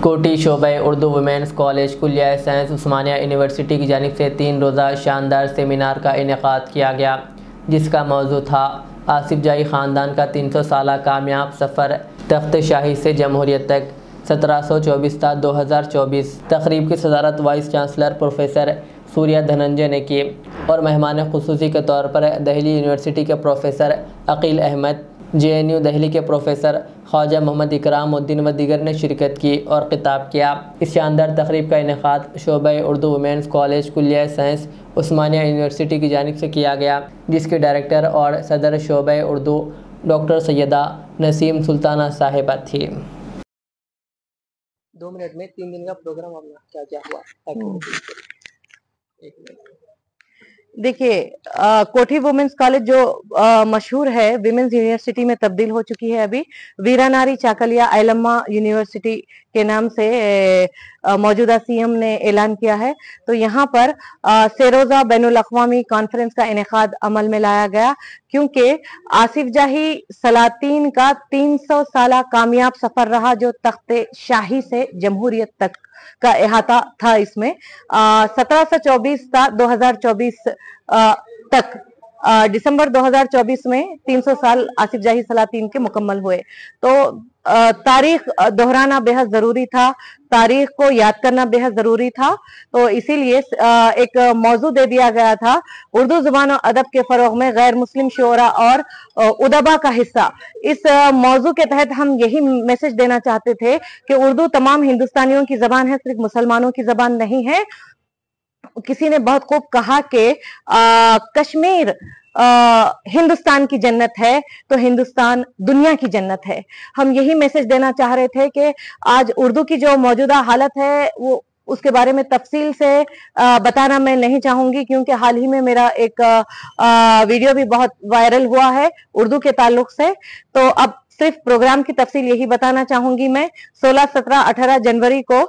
कोटी शोबा Urdu women's college कुलिया science उस्मानिया university की जानिब से 3 रोज़ा शानदार सेमिनार का इनेकाद किया गया, जिसका मौजू था आसिफ जाही ख़ानदान का 300 साला कामयाब सफ़र तख्त शाही से जमहूरियत तक 1724 था 2024। तकरीब की सदारत vice chancellor professor Surya Dhananjay ने की और मेहमान खुसूसी के तौर पर दिल्ली यूनिवर्सिटी के प्रोफेसर अकील अहमद, JNU दिल्ली के प्रोफेसर ख्वाजा मोहम्मद इकरामुद्दीन व दीगर ने शिरकत की और खिताब किया। इस शानदार तकरीब का इनेकाद शोबा उर्दू वुमेंस कॉलेज कुलिया साइंस उस्मानिया यूनिवर्सिटी की जानिब से किया गया, जिसके डायरेक्टर और सदर शोबा उर्दू डॉक्टर सैयदा नसीम सुल्ताना साहिबा थी। 2 मिनट में 3 दिन का प्रोग्राम अपना क्या क्या हुआ? देखिए, कोठी वुमेन्स कॉलेज जो मशहूर है विमेंस यूनिवर्सिटी में तब्दील हो चुकी है। अभी वीरानारी चाकलिया आयलम्मा यूनिवर्सिटी के नाम से मौजूदा CM ने ऐलान किया है। तो यहाँ पर सेरोजा बैनुल अक़वामी कॉन्फ्रेंस का इनेकाद अमल में लाया गया, क्योंकि आसिफ जाही सलातीन का 300 साला कामयाब सफर रहा, जो तख्ते शाही से जमहूरियत तक का इहाता था। इसमें 1724 था 2024 तक, दिसंबर 2024 में 300 साल आसिफ जाही सलातीन के मुकम्मल हुए। तो तारीख दोहराना बेहद जरूरी था, तारीख को याद करना बेहद जरूरी था। तो इसीलिए एक मौजू दे दिया गया था, उर्दू जुबान और अदब के फरोग में गैर मुस्लिम शोरा और उदबा का हिस्सा। इस मौजू के तहत हम यही मैसेज देना चाहते थे कि उर्दू तमाम हिंदुस्तानियों की जबान है, सिर्फ मुसलमानों की जबान नहीं है। किसी ने बहुत खूब कहा कि कश्मीर हिंदुस्तान की जन्नत है, तो हिंदुस्तान दुनिया की जन्नत है। हम यही मैसेज देना चाह रहे थे कि आज उर्दू की जो मौजूदा हालत है वो उसके बारे में तफसील से बताना मैं नहीं चाहूंगी, क्योंकि हाल ही में मेरा एक वीडियो भी बहुत वायरल हुआ है उर्दू के ताल्लुक से। तो अब सिर्फ प्रोग्राम की तफसील यही बताना चाहूंगी मैं। 16, 17, 18 जनवरी को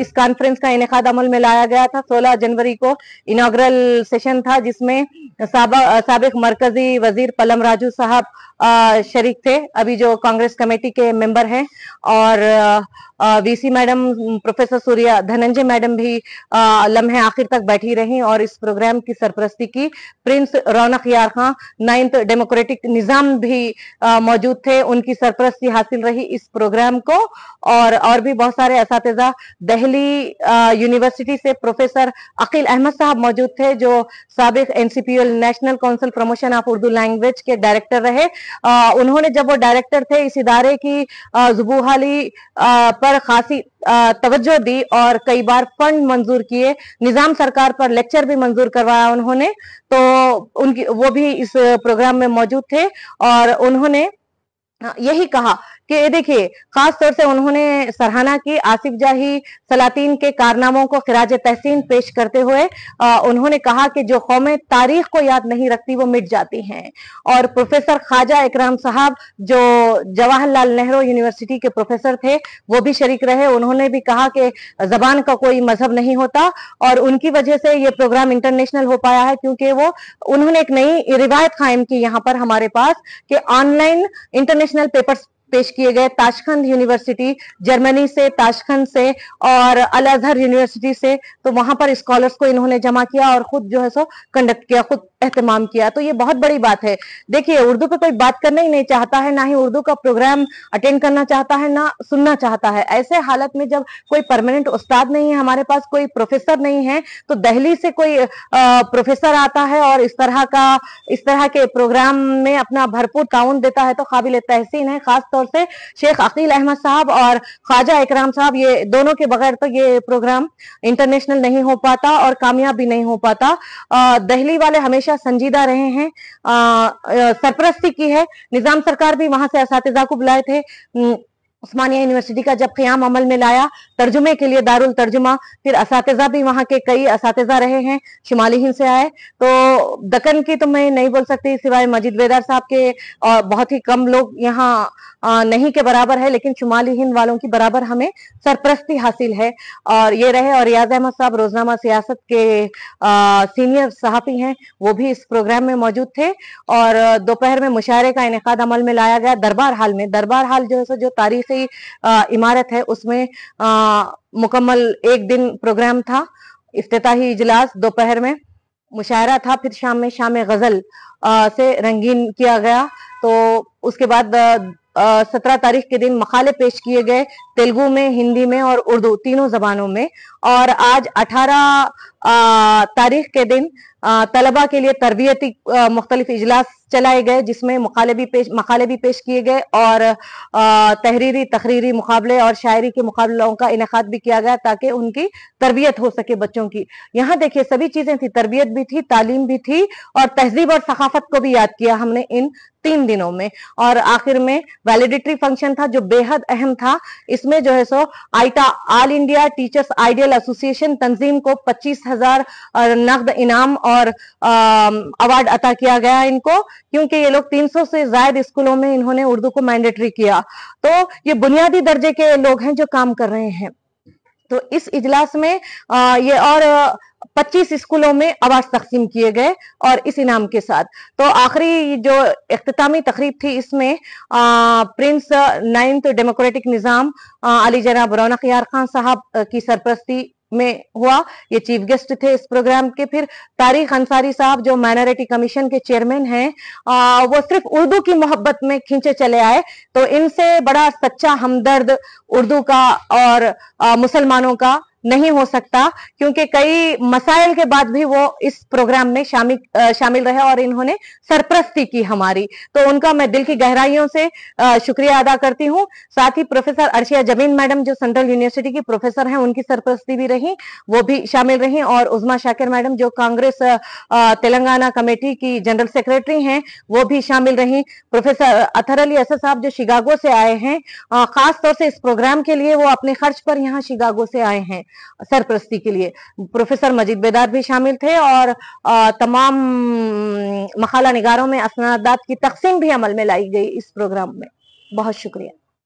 इस कॉन्फ्रेंस का इनेकाद अमल में लाया गया था। 16 जनवरी को इनॉग्रल सेशन था, जिसमें साबिक मरकजी वजीर पलम राजू साहब शरीक थे, अभी जो कांग्रेस कमेटी के मेंबर हैं, और VC madam professor Surya Dhananjay madam भी लम्हे आखिर तक बैठी रही और इस प्रोग्राम की सरपरस्ती की। प्रिंस रौनक यार खां 9th डेमोक्रेटिक निजाम भी मौजूद थे, उनकी सरपरस्ती हासिल रही इस प्रोग्राम को। और भी बहुत सारे असातिज़ा दिल्ली यूनिवर्सिटी से प्रोफेसर अकील अहमद साहब मौजूद थे, जो साबिक NCPL national council promotion of Urdu language के डायरेक्टर रहे। उन्होंने जब वो डायरेक्टर थे इस इदारे की ज़ुबूहाली पर खासी तवज्जो दी और कई बार फंड मंजूर किए, निजाम सरकार पर लेक्चर भी मंजूर करवाया उन्होंने। तो वो भी इस प्रोग्राम में मौजूद थे और उन्होंने यही कहा कि देखिए, खास तौर से उन्होंने सराहना की आसिफ जाही सलातीन के कारनामों को खिराज तहसीन पेश करते हुए। उन्होंने कहा कि जो कौमें तारीख को याद नहीं रखती वो मिट जाती हैं। और प्रोफेसर ख्वाजा इकराम साहब जो जवाहरलाल नेहरू यूनिवर्सिटी के प्रोफेसर थे, वो भी शरीक रहे। उन्होंने भी कहा कि जबान का कोई मजहब नहीं होता और उनकी वजह से ये प्रोग्राम इंटरनेशनल हो पाया है, क्योंकि उन्होंने एक नई रिवायत कायम की यहाँ पर हमारे पास कि ऑनलाइन इंटरनेशनल पेपर्स पेश किए गए। ताशखंद यूनिवर्सिटी जर्मनी से, ताशखंद से और अल अजहर यूनिवर्सिटी से, तो वहां पर स्कॉलर्स को इन्होंने जमा किया और खुद जो है सो कंडक्ट किया, खुद एहतमाम किया। तो ये बहुत बड़ी बात है। देखिए, उर्दू पे कोई बात करना ही नहीं चाहता है, ना ही उर्दू का प्रोग्राम अटेंड करना चाहता है, ना सुनना चाहता है। ऐसे हालत में जब कोई परमानेंट उस्ताद नहीं है, हमारे पास कोई प्रोफेसर नहीं है, तो दिल्ली से कोई प्रोफेसर आता है और इस तरह के प्रोग्राम में अपना भरपूर ताउन देता है, तो काबिल तहसीन है। खास तौर से शेख अकील अहमद साहब और ख्वाजा इकराम साहब, ये दोनों के बगैर तो ये प्रोग्राम इंटरनेशनल नहीं हो पाता और कामयाब भी नहीं हो पाता। दिल्ली वाले हमेशा संजीदा रहे हैं, सरपरस्ती की है। निजाम सरकार भी वहां से असातिज़ा को बुलाए थे। उस्मानिया यूनिवर्सिटी का जब क़याम अमल में लाया तर्जुमे के लिए दारुल तर्जुमा, फिर असातिज़ा भी वहाँ के कई असातिज़ा रहे हैं, शुमाली हिंद से आए। तो दक्कन की तो मैं नहीं बोल सकती सिवाय मजीद बेदार साहब के, और बहुत ही कम लोग यहाँ नहीं के बराबर है, लेकिन शुमाली हिंद वालों की बराबर हमें सरपरस्ती हासिल है। और ये रहे, और रियाज अहमद साहब रोजनामा सियासत के सीनियर सहाफ़ी हैं, वो भी इस प्रोग्राम में मौजूद थे। और दोपहर में मुशायरे का इनेकाद अमल में लाया गया दरबार हाल में। दरबार हाल जो है जो तारीखी सी इमारत है, उसमें मुकम्मल एक दिन प्रोग्राम था। इफ्तिताही इजलास दोपहर में मुशायरा था, फिर शाम में शाम गजल से रंगीन किया गया। तो उसके बाद 17 तारीख के दिन मकाले पेश किए गए तेलुगु में, हिंदी में और उर्दू तीनों जबानों में। और आज 18 तारीख के दिन तलबा के लिए तरबियती मुख्तलिफ इजलास चलाए गए, जिसमें मकाले भी पेश किए गए और तहरीरी तकरीरी मुकाबले और शायरी के मुकाबलों का इनेकाद भी किया गया ताकि उनकी तरबियत हो सके बच्चों की। यहाँ देखिए सभी चीजें थी, तरबियत भी थी, तालीम भी थी और तहजीब और सकाफत को भी याद किया हमने इन 3 दिनों में। और आखिर में वैलिडिटरी फंक्शन था जो बेहद अहम था। इसमें जो है सो आईटा all India teachers ideal association तंजीम को 25,000 नगद इनाम और अवार्ड अता किया गया इनको, क्योंकि ये लोग 300 से ज्यादा स्कूलों में इन्होंने उर्दू को मैंडेटरी किया। तो ये बुनियादी दर्जे के लोग हैं जो काम कर रहे हैं। तो इस इजलास में ये और 25 स्कूलों में अवार्ड तकसीम किए गए और इस इनाम के साथ। तो आखिरी जो इख्तितामी तकरीब थी इसमें Prince 9th democratic Nizam Ali जनाब रौनक यार खान साहब की सरपरस्ती में हुआ। ये चीफ गेस्ट थे इस प्रोग्राम के। फिर तारिक अंसारी साहब जो माइनॉरिटी कमीशन के चेयरमैन हैं, वो सिर्फ उर्दू की मोहब्बत में खींचे चले आए। तो इनसे बड़ा सच्चा हमदर्द उर्दू का और मुसलमानों का नहीं हो सकता, क्योंकि कई मसाइल के बाद भी वो इस प्रोग्राम में शामिल रहे और इन्होंने सरपरस्ती की हमारी। तो उनका मैं दिल की गहराइयों से शुक्रिया अदा करती हूँ। साथ ही प्रोफेसर अर्शिया जमीन मैडम जो सेंट्रल यूनिवर्सिटी की प्रोफेसर हैं, उनकी सरपरस्ती भी रही, वो भी शामिल रही। और उज़मा शाकिर मैडम जो कांग्रेस तेलंगाना कमेटी की जनरल सेक्रेटरी हैं, वो भी शामिल रही। प्रोफेसर अतहर अली असद साहब जो शिकागो से आए हैं, खास तौर से इस प्रोग्राम के लिए वो अपने खर्च पर यहाँ शिकागो से आए हैं सरपरस्ती के लिए। प्रोफेसर मजीद बेदार भी शामिल थे और तमाम मकाला निगारों में असनादात की तकसीम भी अमल में लाई गई इस प्रोग्राम में। बहुत शुक्रिया।